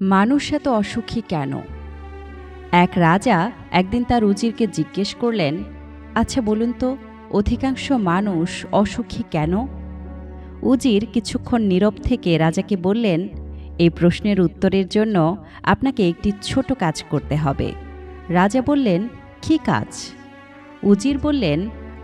মানুষ এত অসুখী কেন? এক রাজা একদিন তার উজিরকে জিজ্ঞেস করলেন, আচ্ছা বলুন তো, অধিকাংশ মানুষ অসুখী কেন? উজির কিছুক্ষণ নীরব থেকে রাজাকে বললেন, এই প্রশ্নের উত্তরের জন্য আপনাকে একটি ছোট কাজ করতে হবে। রাজা বললেন, কী কাজ? উজির বললেন,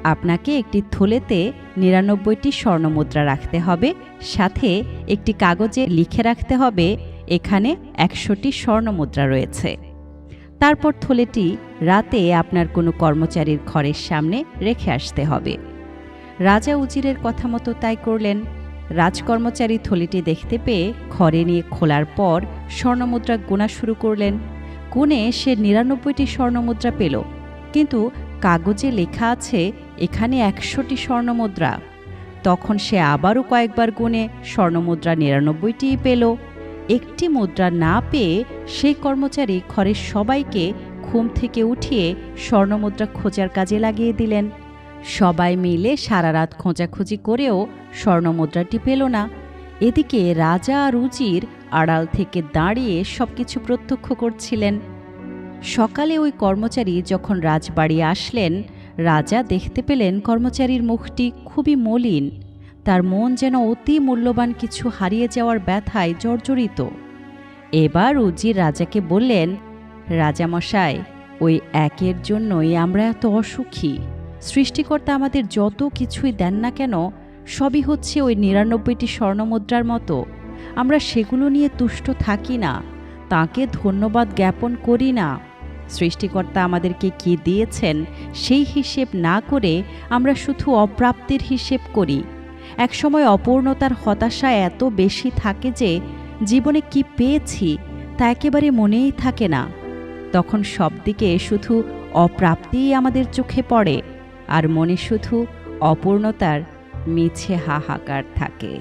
আপনাকে একটি থলেতে ৯৯টি স্বর্ণমুদ্রা রাখতে হবে, সাথে একটি কাগজে লিখে রাখতে হবে এখানে ১০০টি স্বর্ণমুদ্রা রয়েছে। তারপর থলেটি রাতে আপনার কোনো কর্মচারীর ঘরের সামনে রেখে আসতে হবে। রাজা উজিরের কথা মতো তাই করলেন। রাজকর্মচারী থলিটি দেখতে পেয়ে ঘরে নিয়ে খোলার পর স্বর্ণমুদ্রা গোনা শুরু করলেন। গুনে সে ৯৯টি স্বর্ণমুদ্রা পেল, কিন্তু কাগজে লেখা আছে এখানে ১০০টি স্বর্ণমুদ্রা। তখন সে আবারও কয়েকবার গুনে স্বর্ণমুদ্রা ৯৯টিই পেল। একটি মুদ্রা না পেয়ে সেই কর্মচারী ঘরের সবাইকে ঘুম থেকে উঠিয়ে স্বর্ণমুদ্রা খোঁজার কাজে লাগিয়ে দিলেন। সবাই মিলে সারা রাত খোঁজাখুঁজি করেও স্বর্ণমুদ্রাটি পেল না। এদিকে রাজা আর উজির আড়াল থেকে দাঁড়িয়ে সবকিছু প্রত্যক্ষ করছিলেন। সকালে ওই কর্মচারী যখন রাজবাড়ি আসলেন, রাজা দেখতে পেলেন কর্মচারীর মুখটি খুবই মলিন। তার মন যেন অতি মূল্যবান কিছু হারিয়ে যাওয়ার ব্যথায় জর্জরিত। এবার উজির রাজাকে বললেন, রাজামশাই, ওই একের জন্যই আমরা এত অসুখী। সৃষ্টিকর্তা আমাদের যত কিছুই দেন না কেন, সবই হচ্ছে ওই ৯৯টি স্বর্ণমুদ্রার মতো। আমরা সেগুলো নিয়ে তুষ্ট থাকি না, তাঁকে ধন্যবাদ জ্ঞাপন করি না। সৃষ্টিকর্তা আমাদেরকে কি দিয়েছেন সেই হিসেব না করে আমরা শুধু অপ্রাপ্তির হিসেব করি। একসময় অপূর্ণতার হতাশা এত বেশি থাকে যে জীবনে কি পেয়েছি তা একেবারে মনেই থাকে না। তখন সব দিকে শুধু অপ্রাপ্তিই আমাদের চোখে পড়ে, আর মনে শুধু অপূর্ণতার মিছে হাহাকার থাকে।